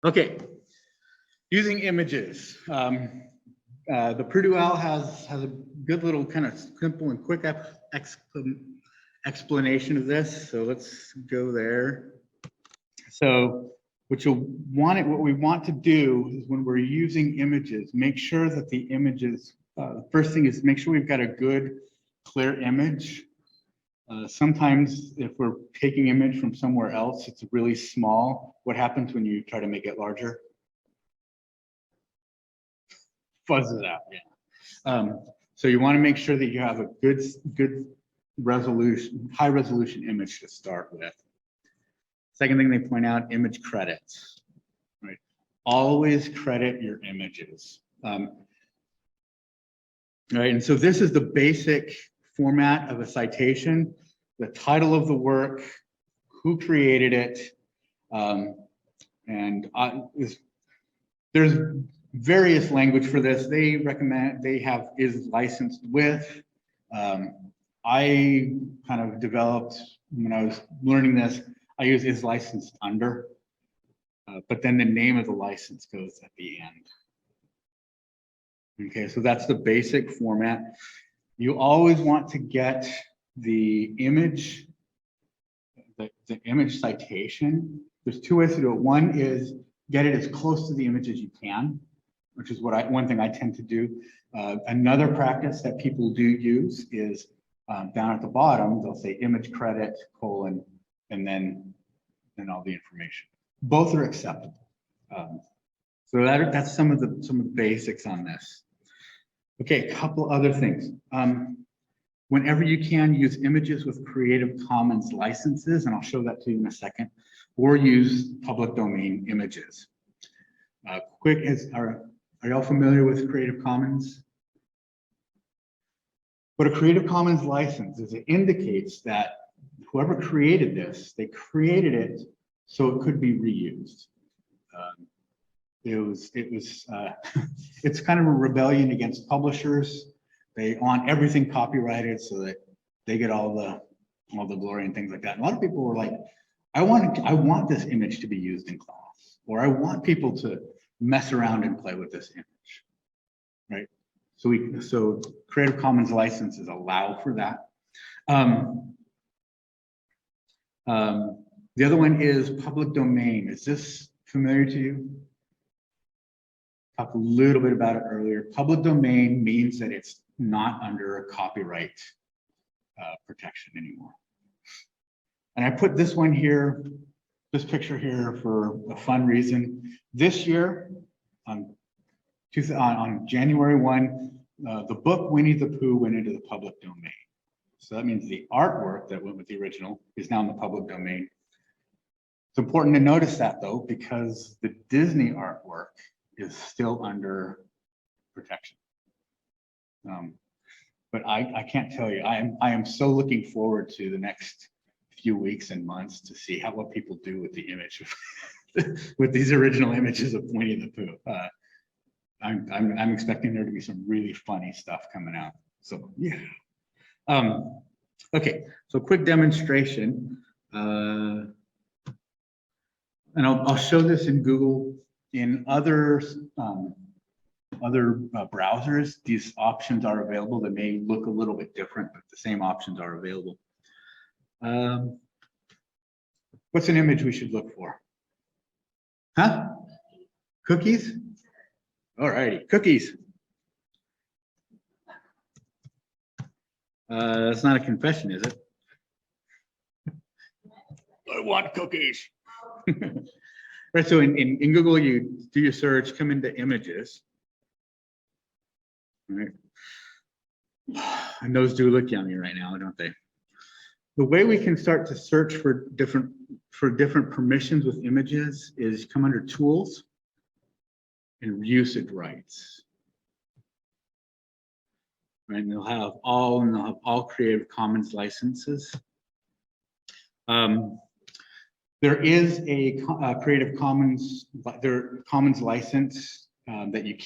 Okay, using images. The Purdue Owl has a good little kind of simple and quick explanation of this. So let's go there. So what we want to do is when we're using images, make sure that the images, the first thing is make sure we've got a good, clear image. Sometimes if we're taking image from somewhere else, it's really small. What happens when you try to make it larger? Fuzzes out, yeah. So you want to make sure that you have a good resolution, high resolution image to start with. Second thing they point out, image credits, right? Always credit your images. Right, and so this is the basic format of a citation, the title of the work, who created it, there's various language for this. They recommend, they have is licensed with. I kind of developed, when I was learning this, I use is licensed under, but then the name of the license goes at the end. Okay, so that's the basic format. You always want to get the image, the image citation. There's two ways to do it. One is get it as close to the image as you can, which is what one thing I tend to do. Another practice that people do use is down at the bottom, they'll say image credit, colon, and then all the information. Both are acceptable. So that's some of the basics on this. Okay, a couple other things. Whenever you can, use images with Creative Commons licenses, and I'll show that to you in a second, or use public domain images. Are y'all familiar with Creative Commons? What a Creative Commons license is, it indicates that whoever created this, they created it so it could be reused. It's kind of a rebellion against publishers. They want everything copyrighted so that they get all the glory and things like that. And a lot of people were like, I want this image to be used in class, or I want people to mess around and play with this image, right? So Creative Commons licenses allow for that. The other one is public domain. Is this familiar to you? Talked a little bit about it earlier. Public domain means that it's not under a copyright protection anymore. And I put this one here, this picture here for a fun reason. This year, on January 1, the book Winnie the Pooh went into the public domain. So that means the artwork that went with the original is now in the public domain. It's important to notice that though, because the Disney artwork is still under protection. But I can't tell you, I am so looking forward to the next few weeks and months to see what people do with the image with these original images of Winnie the Pooh. I'm expecting there to be some really funny stuff coming out. So yeah. Okay, so quick demonstration. And I'll show this in Google. In other browsers, these options are available. They may look a little bit different, but the same options are available. What's an image we should look for? Huh? Cookies? All righty, cookies. That's not a confession, is it? I want cookies. Right, so in Google, you do your search, come into images. All right. And those do look yummy right now, don't they? The way we can start to search for different permissions with images is come under Tools and Usage Rights. Right, and they'll have all Creative Commons licenses. There is a Creative Commons license that you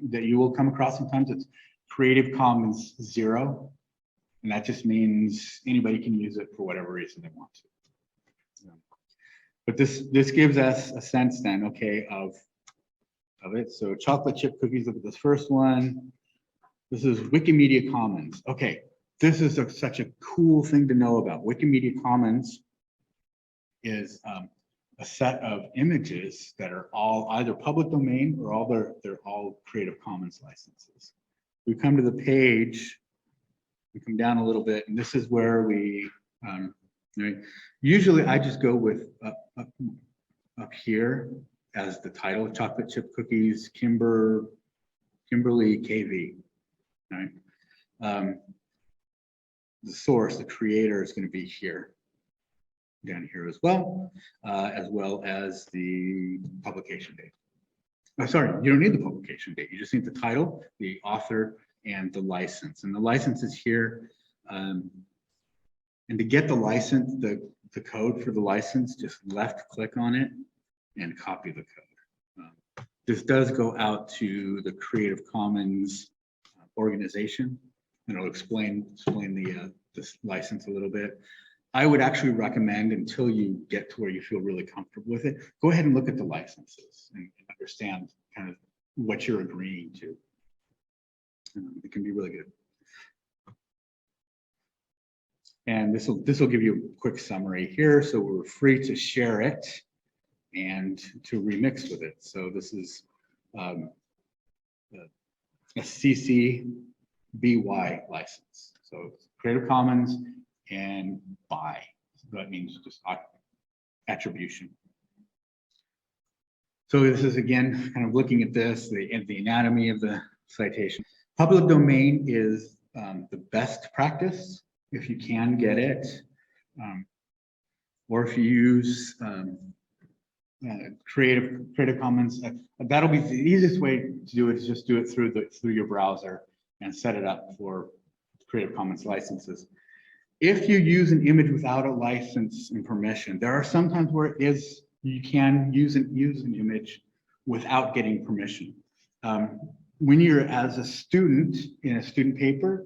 that you will come across sometimes. It's Creative Commons 0, and that just means anybody can use it for whatever reason they want to. But this gives us a sense then, okay, of it. So chocolate chip cookies, look at this first one. This is Wikimedia Commons. Okay, this is such a cool thing to know about. Wikimedia Commons is a set of images that are all either public domain or they're all Creative Commons licenses. We come to the page, we come down a little bit, and this is where we, right? Usually I just go with up here as the title, chocolate chip cookies, Kimberly KV, right? The source, the creator is going to be here, down here as well as the publication date. Oh, sorry, you don't need the publication date. You just need the title, the author, and the license. And the license is here. And to get the license, the code for the license, just left click on it and copy the code. This does go out to the Creative Commons organization, and it'll explain this license a little bit. I would actually recommend, until you get to where you feel really comfortable with it, go ahead and look at the licenses and understand kind of what you're agreeing to. It can be really good. And this will give you a quick summary here. So we're free to share it and to remix with it. So this is a CC BY license. So Creative Commons and by. So that means just attribution. So this is, again, kind of looking at this, the anatomy of the citation. Public domain is the best practice if you can get it, or if you use Creative Commons. That'll be the easiest way to do it, is just do it through your browser and set it up for Creative Commons licenses. If you use an image without a license and permission, there are some times where you can use an image without getting permission. When you're as a student in a student paper,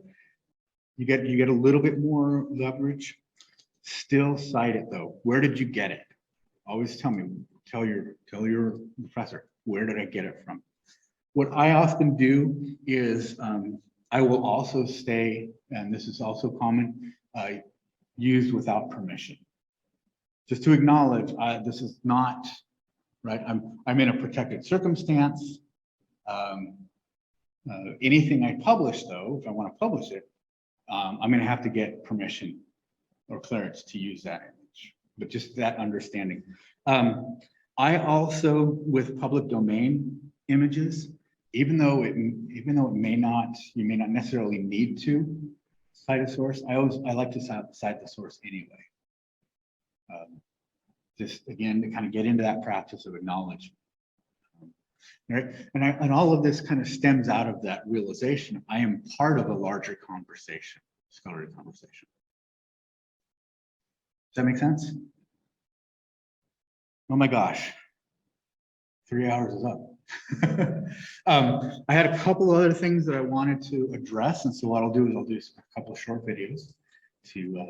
you get a little bit more leverage. Still cite it though. Where did you get it? Always tell your professor, where did I get it from? What I often do is I will also stay, and this is also common, used without permission. Just to acknowledge this is not right. I'm in a protected circumstance. Anything I publish, though, if I want to publish it, I'm going to have to get permission or clearance to use that image. But just that understanding. I also, with public domain images, even though it may not, you may not necessarily need to cite a source, I like to cite the source anyway. Just again to kind of get into that practice of acknowledgement. Right? And all of this kind of stems out of that realization. I am part of a larger conversation, scholarly conversation. Does that make sense? Oh my gosh, 3 hours is up. I had a couple other things that I wanted to address, and so what I'll do is I'll do a couple of short videos to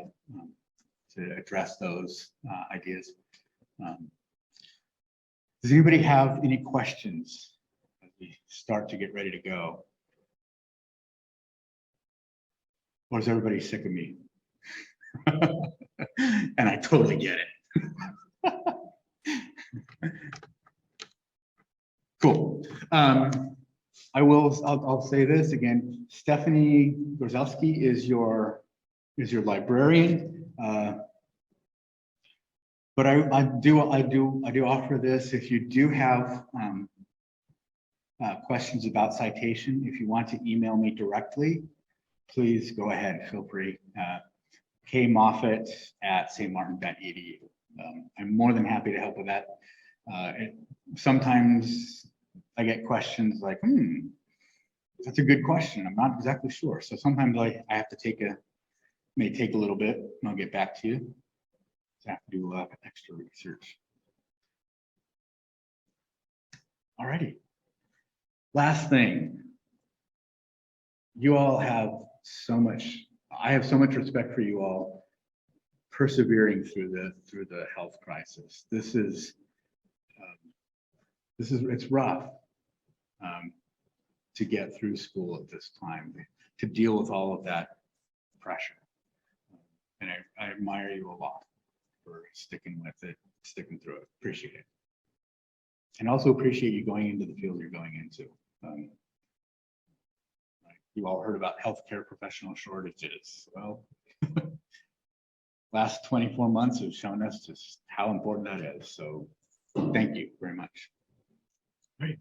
address those ideas. Does anybody have any questions as we start to get ready to go? Or is everybody sick of me? And I totally get it. Cool. I'll say this again. Stephanie Gorzowski is your librarian. But I do offer this. If you do have questions about citation, if you want to email me directly, please go ahead. Feel free. kmoffett@stmartin.edu. I'm more than happy to help with that. Sometimes I get questions like, that's a good question. I'm not exactly sure. So sometimes I have to may take a little bit, and I'll get back to you. So I have to do a lot of extra research. Alrighty. Last thing. You all have so much, I have so much respect for you all persevering through the health crisis. This is it's rough to get through school at this time, to deal with all of that pressure. And I admire you a lot for sticking with it, sticking through it. Appreciate it. And also appreciate you going into the field you're going into. You all heard about healthcare professional shortages. Well, last 24 months have shown us just how important that is. So thank you very much. Right.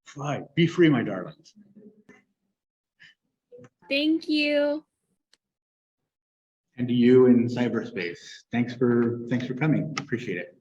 Fly, be free, my darlings. Thank you. And to you in cyberspace, thanks for coming. Appreciate it.